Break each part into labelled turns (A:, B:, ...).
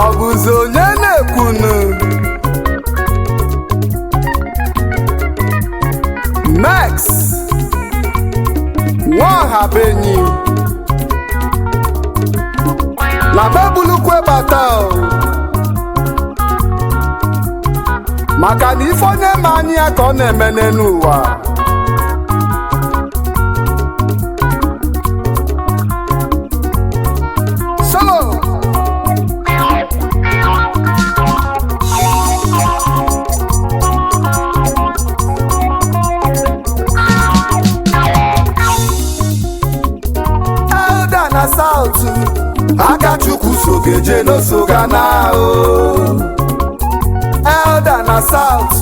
A: Ọbụzi onye na-ekwunu Meks Nwa Ohabuenyi na bebulukwe bata maka na ife onye ma anyị ya ka ọ na-eme n'elu ụwa. Solo Elda na South Akachukwu sogeje n'osoga na Elda na South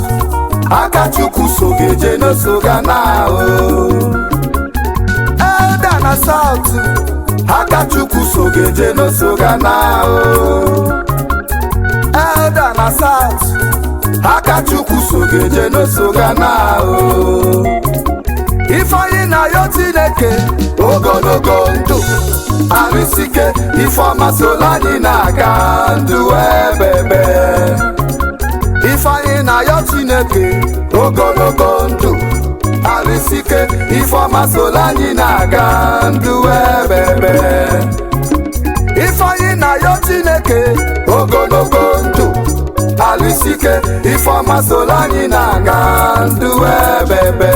A: Akachukwu sogeje n'osoga na Elda na South Akachukwu sogeje n'osoga na Elda na South Akachukwu sogeje n'osoga na Ifeanyi na yo Chineke ogologo ndụ arisike ifeọma solo anyị na-aga ndụ ebebe. Ifeanyi na yo Chineke ogologo ndụ arisike ifeọma solo anyị na-aga ndụ ebebe. Ifeanyi na yo Chineke ogologo ndụ arisike ifeọma solo anyị na-aga ndụ ebebe.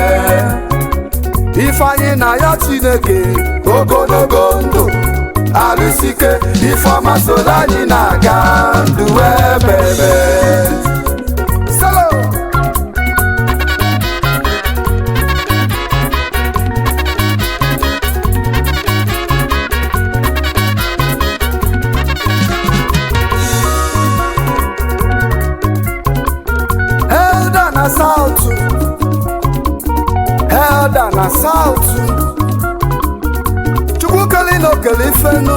A: Ifeanyi na yo Chineke ogologo ndụ arisike ifeọma solo anyị na-aga ndụ ebebe. Solo Elda na South, Elda na South, Chukwu keli n'okele ifenu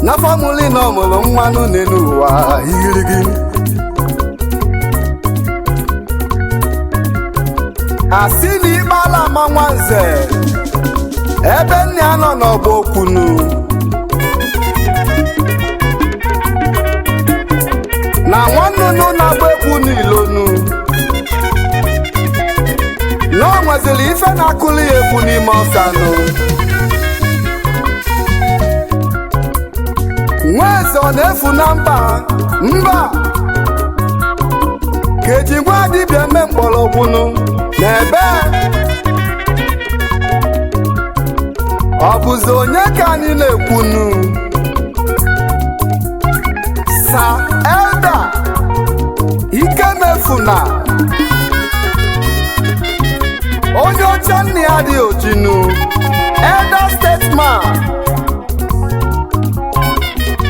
A: na famili na ọmụlụ nwanụ n'elu ụwa igirigi. Asị na ikpe ala ama nwanze ebe nne ya nọ n'ọgba okwunu na nwannunu na-agba egwu n'ilonu na o nwezili ife na-akụli ya egwu n'ime ọsanụ. Nweze ọ na-efu na mba ka eji gwa dibịa eme mkpọrọgwụnụ n'ebe ọ bụzi onye ka anyị na-ekwunu? Sa Elda Ikemefuna, onye oche nne ya dị ojinu, Elder Statesman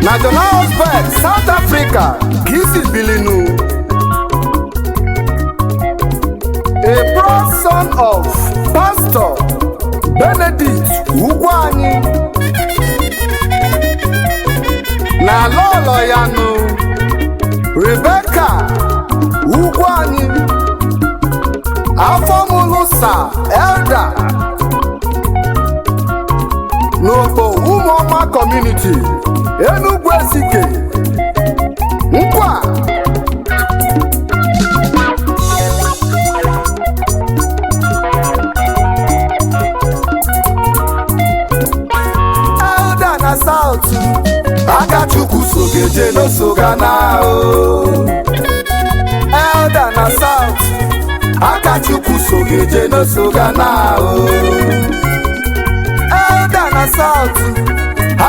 A: na Johannesburg, South Africa ka isi bilinu. A proud son of Pastor Benedict Ugwuanyi na lọlọ ya nụ Rebecca Ugwuanyi afọmụlụ Sa Elda n'Ogbo Ụmụọma Community Enugu Ezike Nkwa. Elda na South Akachukwu sogeje n'osoga na Elda na South Akachukwu sogeje n'osoga na Elda na South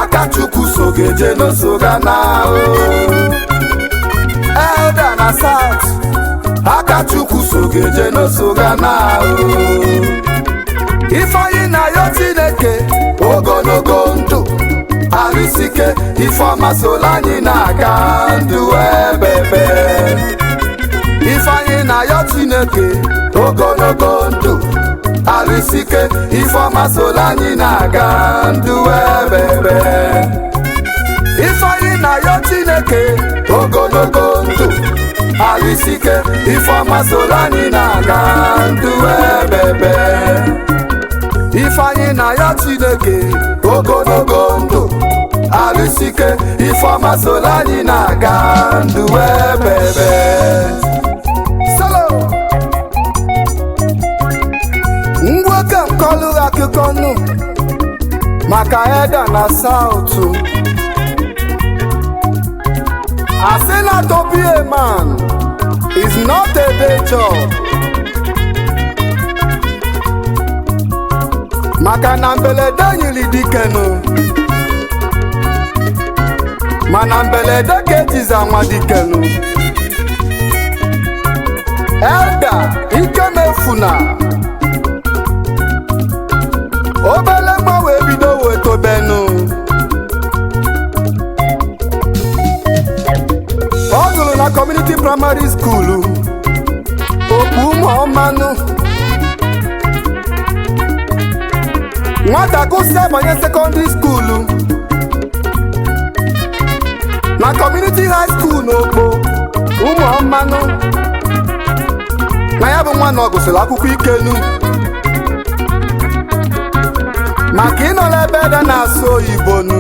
A: Akachukwu sogeje n'osoga na Elda na South Akachukwu sogeje n'osoga na Ifeanyi na yo Chineke ogologo ndụ arisike ifeọma solo anyị na-aga ndụ ebebe. Ifeanyi na yo Chineke ogologo ndụ arisike ifeọma solo anyị na-aga ndụ ebebe. Arisike Ifeọma soro anyị na-aga ndụ ebebe. Ifeanyị na ya Chineke ogologo ndụ. Arisike Ifeọma soro anyị na-aga ndụ ebebe. Solo nwoke nkọlụ akụkọ nụ maka Eda na South. Asị na to be a man is not a day job. Maka na mbelede nyili dikenu, mana mbelede ka ejizi anwa dikenu. Elda Ikemefuna obele mma wee bido wee tobenu. Ọ gụrụ na community primary school Okpu Ụmụọmanụ. Nwata gụsị abanye secondary school na community high school n'Okpo Ụmụọmanụ. Na ya bụ nwa na ọ gụsịrị akwụkwọ ikenu maka ịnọrọ ebe Eda na-asụ oyibo nu.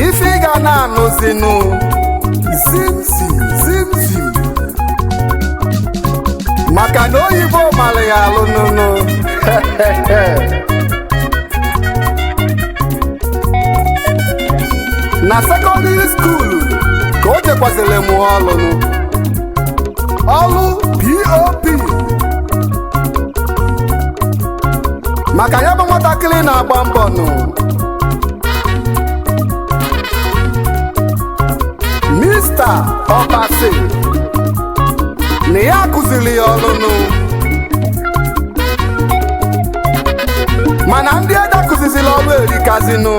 A: Ife ị ga na-anụzinụ zimzim maka na oyibo mara ya alụ nụnụ. Na secondary school ka o jekwaziri mụ ọlụ POP maka ya bụ nwatakịrị na-agba mbọ nụ. Mr. Obasi na ya kụziri ya ọlụnụ, mana ndị Eda kụziziri ọlụ erikazinụ.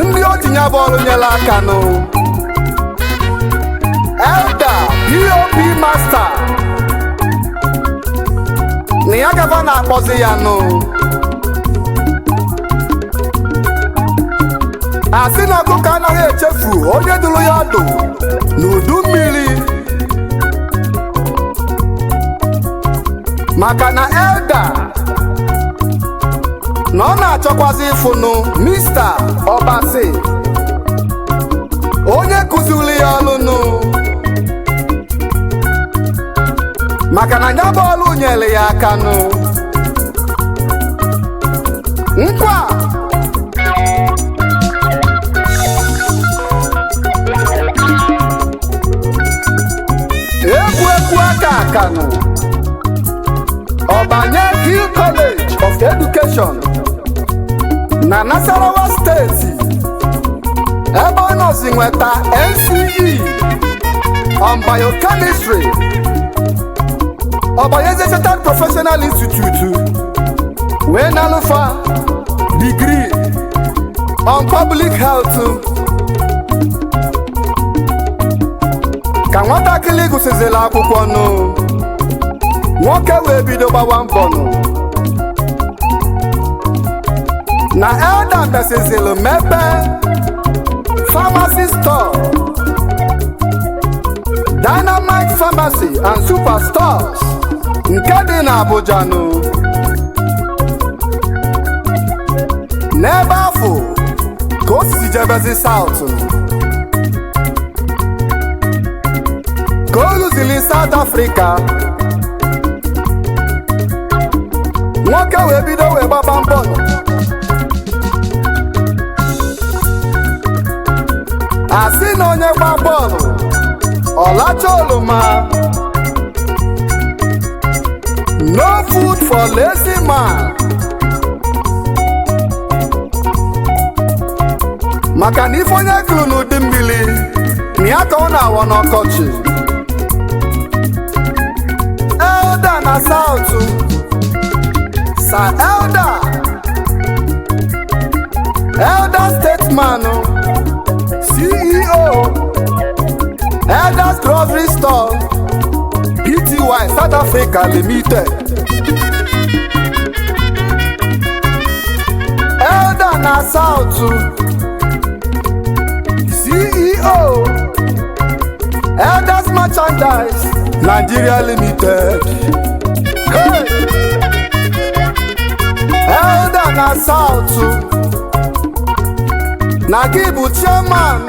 A: Ndị o tinye bụ ọlụ nyela aka nụ. Elda POP Master na ya gava na-akpọzi ya nụ. Asị na ọkụkọ anaghị echefu onye dụrụ ya ọdụ n'udu mmiri. Maka na Elda na ọ na-achọkwazi ịfụnụ Mr. Obasi onye kụziri ya ọlụnụ. Maka na ya bụ ọlụ nyere ya aka nụ. Nkwa egwu aka akanụ Ọbanye Hill College of Education na Nasarawa Steeti ebe ọ nọzi nweta NCE on Biochemistry. Ọbanye Executive Professional Institute wee na-alụfa degree on Public Health. Ka nwatakịrị gụsịzịrị akwụkwọ nụ, nwoke wee bido gbawa mbọ nụ. Na Elda mesịzịrị mepe pharmacy store, Dynamite Pharmacy and Superstores nke dị na Abuja nụ. N'ebe afọ ka o si jebezi South ka o ruzili South Africa. Nwoke wee bido wee gbaba mbọ. Asị na onye gba bọọlụ ọlacha oloma. No food for lazy man. Maka na ife onye kụrụ n'ụdị mmiri na ya ka ọ na-awọ n'ọkọchị. Elda na South, Sir Elda Statesman, CEO Elda's Grocery Store Pty South Africa Limited. Elda na South, CEO CEO Elders Merchandise Nigeria Limited. Hey! Elder na South na gị bụ chairman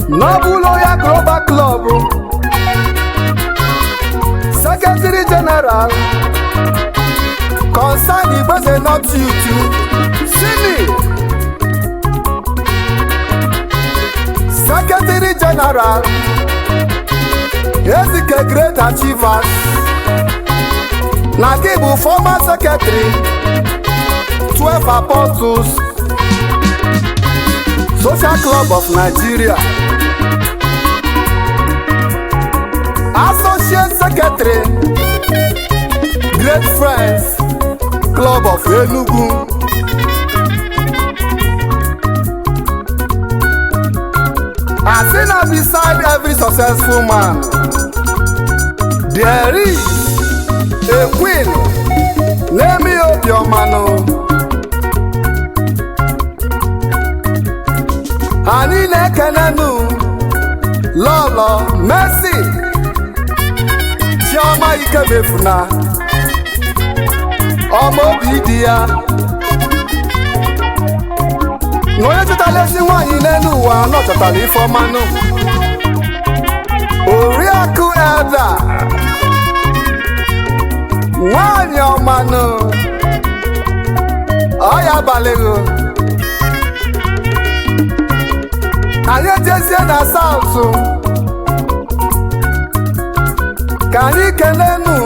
A: Noble Loyal Global Club, Secretary General Concern Igbeze North Youth, Sini Secretary General Ezike Great Achievers na gị bụ former Secretary 12 Apostles Social Club of Nigeria, Associate Secretary Great Friends Club of Enugu, as in and beside every successful man there is a queen. Name me up your man. Ani nekenenu Lolo Mercy Chioma Ikebefuna Omo Bidia Nwoye chọtalesi nwaanyị n'elu ụwa nọchọtala ifeọmanụ Oriakụ Elda nwaanyị ọmanụ ọya balịghị anyị ejezie na South ka anyị kelenu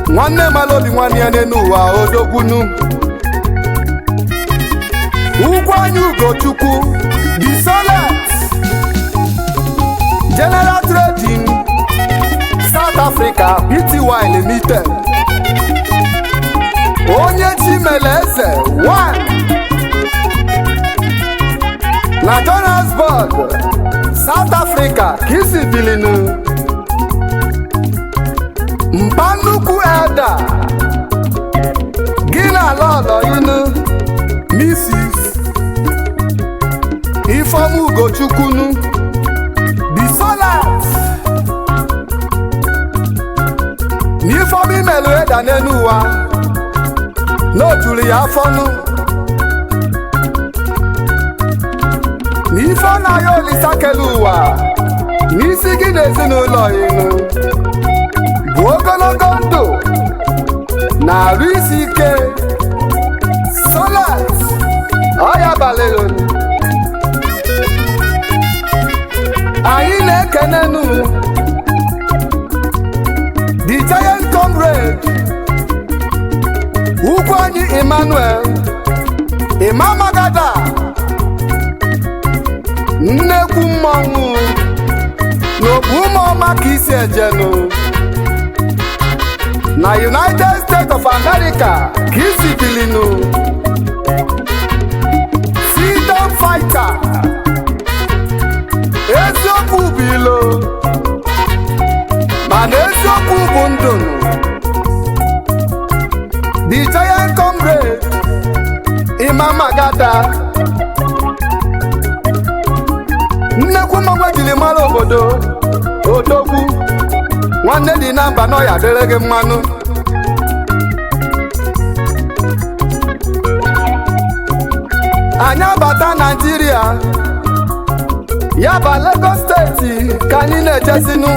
A: nwanne malobi nwanne ya n'elu ụwa Odogbunu ugwu anyị Ugochukwu the Solet General Trading South Africa Pty Limited, onye Chimeleze 1 na Johannesburg, South Africa, kisi bilinu Mpanukwu Elda Gina Lolo inu Mrs. Ifeoma Ugochukwunu the Solat n'Ifeoma imelu Elda n'elu ụwa n'otuli ya afọnụ n'ife ọ na-aya olisa kele ụwa n'isi gị na ezinụlọ inu bụ ogologo ndụ na arụ isi ike. Solet ọya balịghị anyị na-ekenenu the giant comrade ugwu anyị Emmanuel Imamagada nnekwu mmọnwụ n'okpu ụmụọma ka isi ejenu na United States of America ka isi bilinu freedom fighter eziokwu bụ ilo mana eziokwu bụ ndụ. The giant comrade Imamagada nnekwu mmọnwụ ejiri mara obodo Odogwu nwanne dị na mba nọ ya dịrị gị mmanụ. Anyị abata Nigeria ya ba Lagos steeti ka anyị na-ejezinu.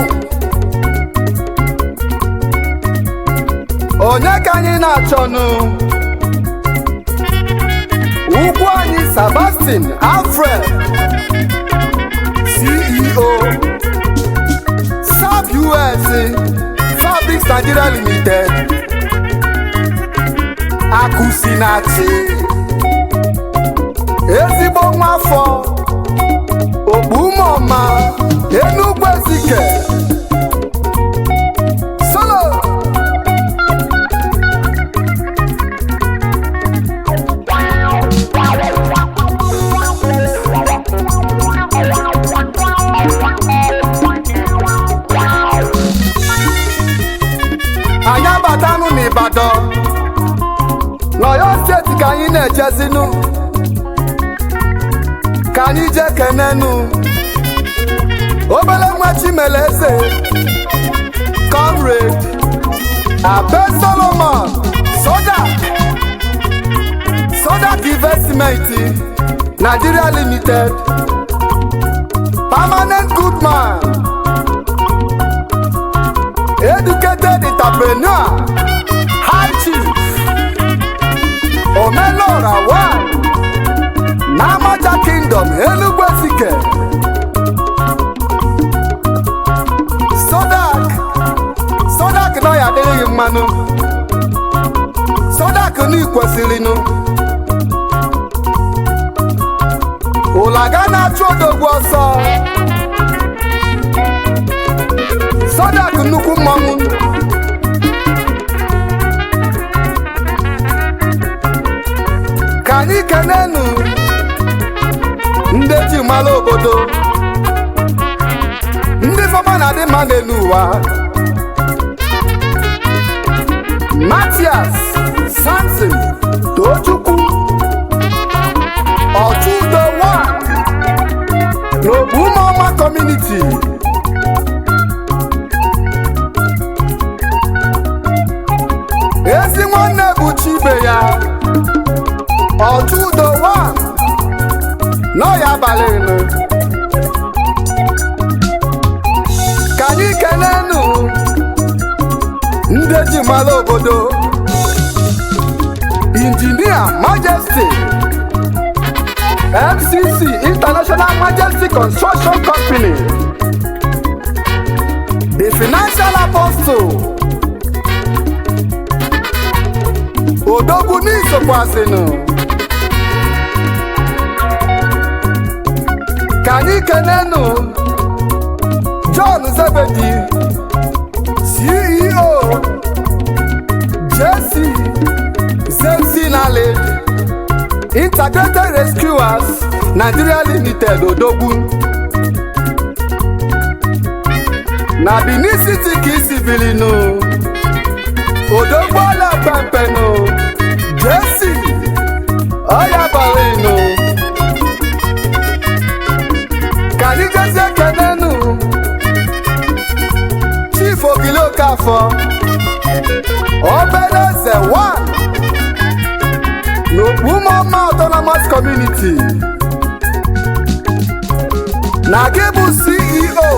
A: Onye ka anyị na-achọnụ? Ugwu anyị Sebastian Alfred, CEO Sab US Fabrics Nigeria Limited, Akusinachi ezigbo nwafọ Okpumọma Enugu Ezike Solo. Anyị abatanụ n'Ibadan n'Ọyọ steeti ka anyị na-ejezinu ka anyị jee kenenu obele nwa Chimeleze Comrade Abe Solomon Sodak Investment Nigeria Limited, permanent good man, educated entrepreneur, high chief, Omelora One, Namaja Kingdom, Enugwesike. Sodak no ya dịrị mmanụ, Sodak ni kwesịrịnụ. Ụlaga na-achụ odogwu ọsọ, Sodak nnukwu mmọnwụ. Ka anyị kenenu ndị ji mara obodo, ndị fọma na-adị mma n'elu ụwa. Matias Samson Tochukwu Ochudo One n'Ogbumọma Community, ezi nwanne bụ chibe ya Ochudo One n'ọya abalị. Ka anyị kenenu ndị ji mara obodo, Injinia Majesty MCC International Majesty Construction Company, the Financial Apostle Odogwu n'isokwasịnụ. Ka anyị kenenu John Zebedi, CEO JC Zensinale Integrated Rescuers Nigeria Limited Odogwu na Benin City ka isi bilinu. Odogwu ala pempenu JC ọya balinu. Ka anyị jezie kenenu Chief Ogile Okafọ Obeleze One n'Ogbumọma Autonomous Community, na gị bụ CEO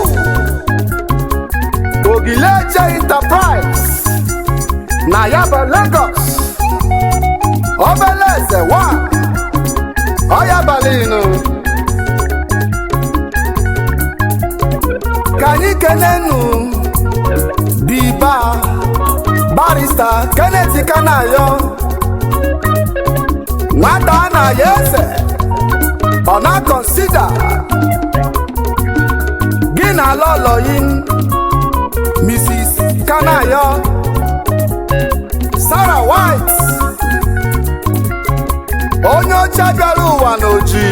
A: Ogileje Enterprise na Yaba Lagos. Obeleze One ọya balinu. Ka anyị kenenu Diba Barrister Kenneth Kanayo, nwata na-aya eze, ọ na-akọnsida gị na lọlọyin Mrs. Kanayo Sarah White, onye ọcha bịara ụwa n'oji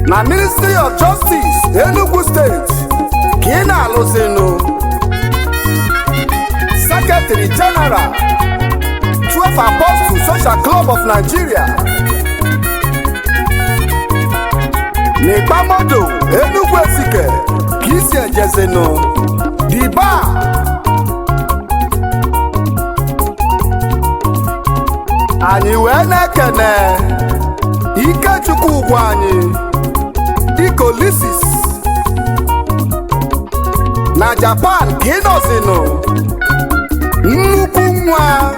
A: na Ministry of Justice Enugu State ka ị na-alụzinụ. Secretary General 12 Apostles Social Club of Nigeria, n'Igbamodo Enugwesike ka isi ejezinụ. Diba anyị wee na-ekene Ikechukwu ugwu anyị Ikolisis na Japan ka ị nọzinụ. Nnukwu nwa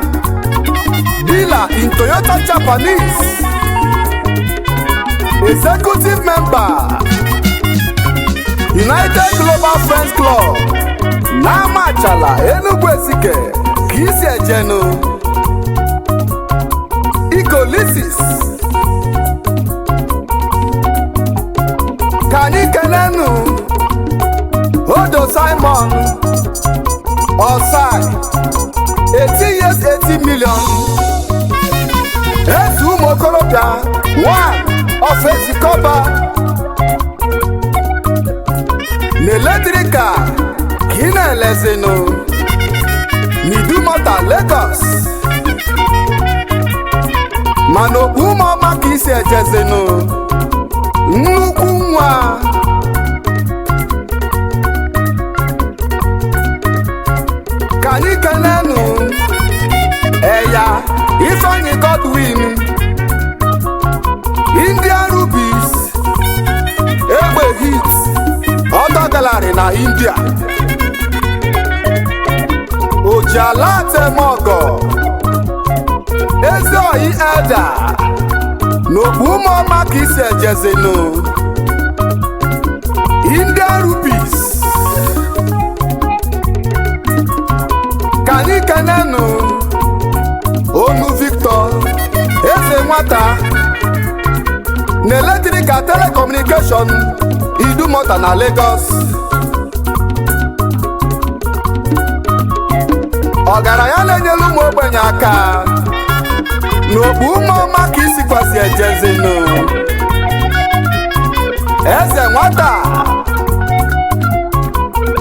A: dealer in Toyota Japanese, executive member United Global Friends Club na Amachala Enugwesike ka isi ejenu. Ikolisis ka anyị kenenu Odo Simon Osai 18 years 80 million, ezi ụmụ okorobịa One of Ezikoba n'eletrika ka ị na-elezinu n'Idumota Lagos, mana Ogbumọma ka isi isi ejezinu nnukwu nwa ka anyị kenenu Eya Ifeanyi Godwin Indian Rubies egbe hit ọtọgalari na India Ojalatemogo Ezeoyi Elda n'okpu ụmụọma ka isi ejezinu Indian Rubies ka anyị kenenu Onu Victor Eze Nwata na Electrical Telecommunication Idumota na Lagos ọgaranya na-enyelu ụmụ ogbenye aka n'okpu ụmụọma ka isi kwasị ejezinu Eze Nwata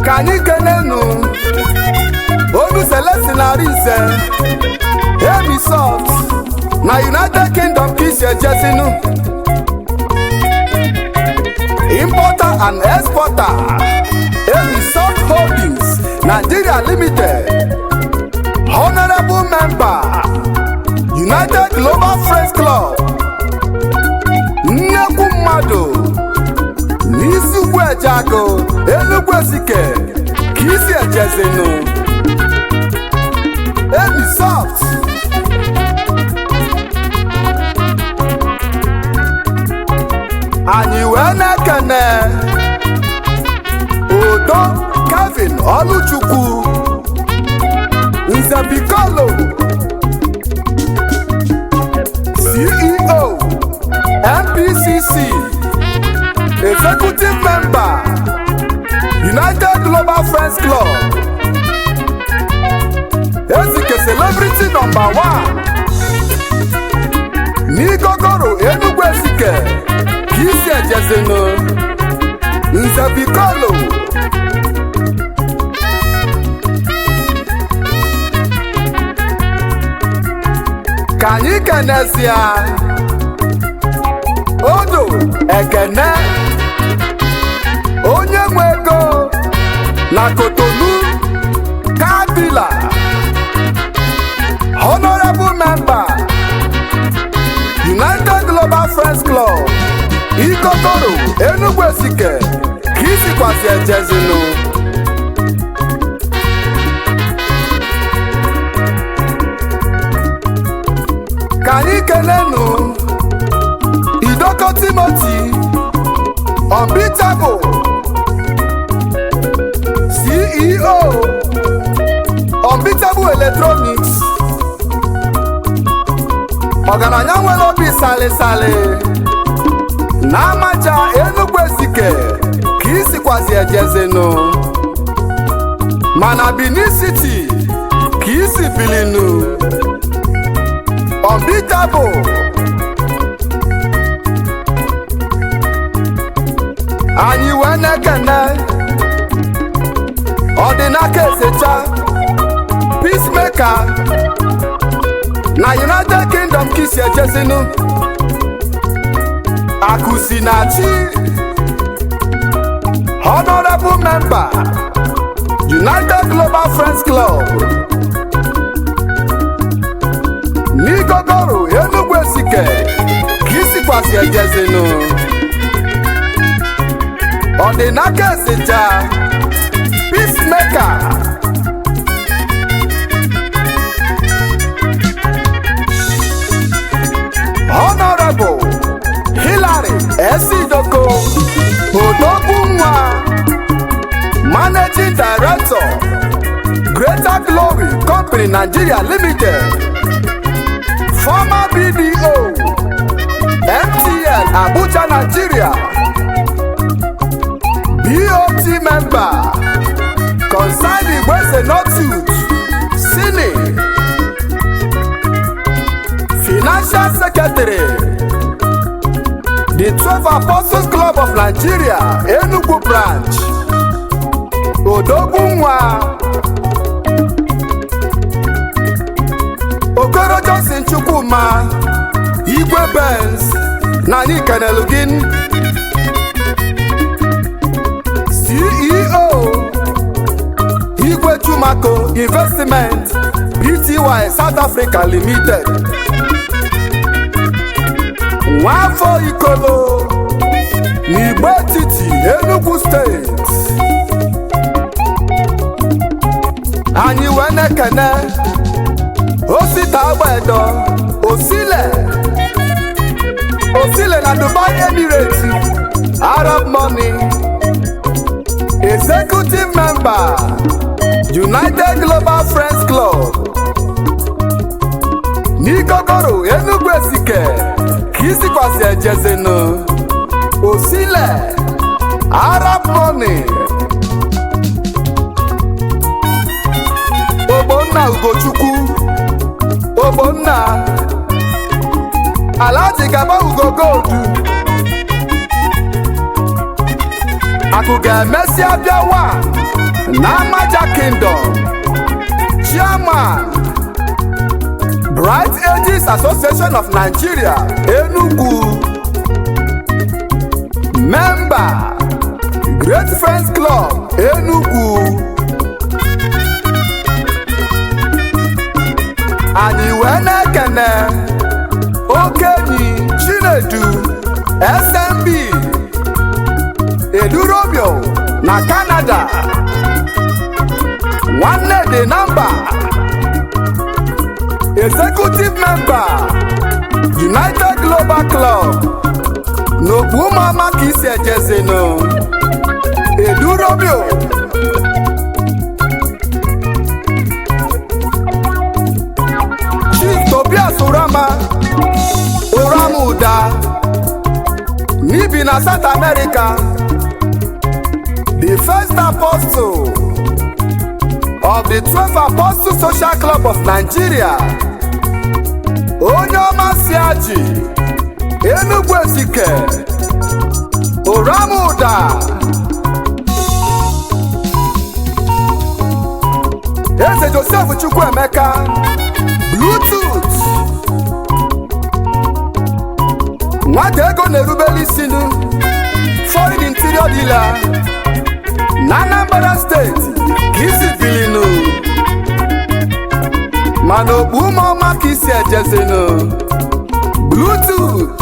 A: ka anyị kenenu Onu Celestina Arinze Emi Soft na United Kingdom ka isi ejezinu Importer and Exporter Emi Soft Holdings Nigeria Limited Honorable Member United Global Friends Club nnekwu mmadụ n'isi ugwu Ejago Enugu Ezike ka isi ejezinu Emi Soft anyị wee na-ekene Odo Kevin Oluchukwu Nzebikolo CEO MPCC Executive Member United Global Friends Club Ezike Celebrity #1 n'Igogoro Enugu Ezike ka isi ejezinu Nzebikolo ka anyị kenezia Odo Ekene onye nwe ego na Cotonou Kabila Honorable Member United Global Friends Club Igogoro Enugu Ezike ka isi kwasị ejezinu ka anyị kenenu Idoko Timothy Unbeatable CEO Unbeatable Electronics ọgaranya nwere obi salisali na Amaja Enugu Ezike ka isi kwasị ejezinu mana Benin City ka isi bilinu Unbeatable anyị wee na-ekene ọdịnaka Esecha Peacemaker na United Kingdom ka isi ejezinu Akusinachi Honorable Member United Global Friends Club n'Igogoro Enugu Ezike ka isi kwasị ejezinu ọdịnaka Esecha Peacemaker Honorable Hillary Esidoko Odogwu Nwa Managing Director Greater Glory Company Nigeria Limited Former BDO MTN Abuja Nigeria BOT Member Concerned Igweze Northwood Sini Financial Secretary The 12 Apostles Club of Nigeria Enugu Branch Odogwu Nwa Okoro Johnson Chukwuma Igwe Benz na anyị kenelu gị. CEO Igwe Chumako Investment Pty South Africa Limited, Nwafọ Ikolo n'Igbo Etiti Enugu Steeti. Anyị wee na-ekene Osita Agbedo Osile na Dubai Emirates Arab Money, Executive Member United Global Friends Club n'Ikokoro Enugu Esike kisikwasi ejezenu. Osile Arab Money, Ogbonna Ugochukwu, Ogbonna Alhaji Gaba Ugo Gold, Akuga Messi Abiawa na Amaja Kingdom, Chairman Bright Ages Association of Nigeria Enugu, Member Great Friends Club Enugu. Anyị wee na-ekene Okenyi Chinedu SMB Edurobio na Canada, Nwanne Dị Namba, Executive Member United Global Club n'Okwumama ka isi ejezenu. Edurobio Chief Tobias Uramuda Nibi na South America, the first apostle of the 12 Apostle Social Club of Nigeria, Onyoma Siaji Enugu Esike Uramuda, Eze Joseph Chukwuemeka Bluetooth, Nwata ego na-erubeli isinu, Foreign Interior Dealer na Anambra State ka isi bilinu, mana Okwumama ka isi ejezenu. Bluetooth,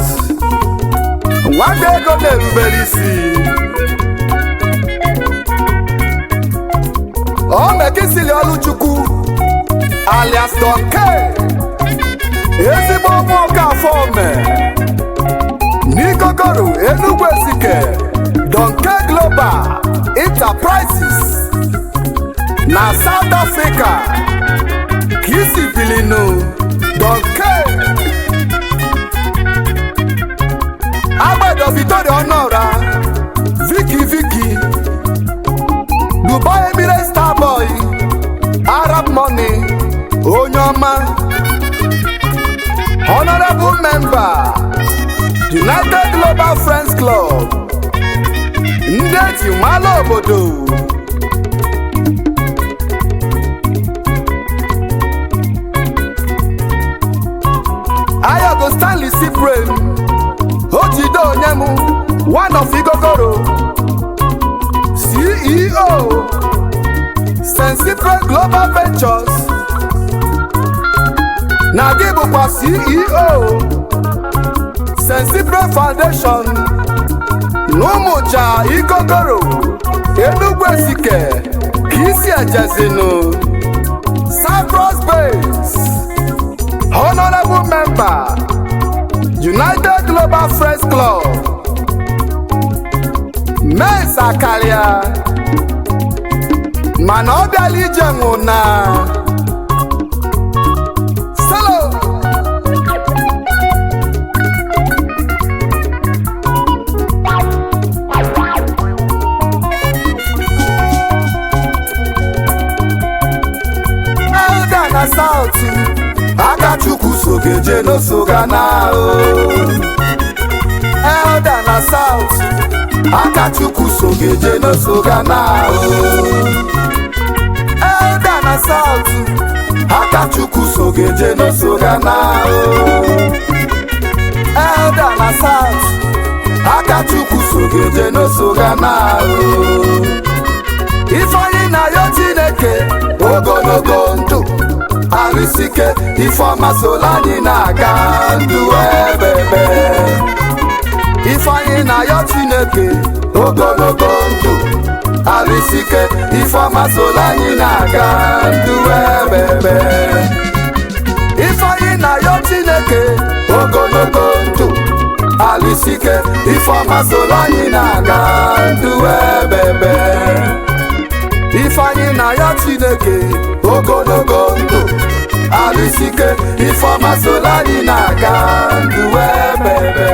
A: Nwata ego na-erubeli isi, Omekisili Oluchukwu alias Don K, ezigbo ụmụka afọ ome n'Ikokoro Enugu Esike, Don K Global Enterprises na South Africa ka isi bilinu. Don K Agbedo Victoria Honora Vicky Dubai Emirates Starboy Arab Money Onyoma, Honorable Member United Global Friends Club Ndeti Malo Obodo. Ayago Stanley Cyprian Ojido Onyemu, one of Ikokoro, CEO Sensible Global Ventures, Nagibukwa CEO Sensible Foundation n'Umucha Ikokoro Enugu Esike ka isi ejezenu. Cyprus Base Honorable Member United Global Friends Club, Meks Akalia mana ọ bịala ije nwụna. Solo Elda na South Akachukwu sogeje n'Osogana Elda na South Akachukwu sogeje n'Osogana Elda na South Akachukwu sogeje n'Osogana elda na South aka Chukwu sogeje n'osoga na Ifeanyi na yo Chineke ogologo ndụ arisike Ifeọma soro anyị na-aga ndụ ebebe Ifeanyi na yo Chineke ogologo ndụ arisike Ifeọma soro anyị na-aga ndụ ebebe Ifeanyi na yo Chineke ogologo ndụ arisike Ifeọma soro anyị na-aga ndụ ebebe Ifeanyi na yo Chineke ogologo ndụ arisike Ifeọma soro anyị na-aga ndụ ebebe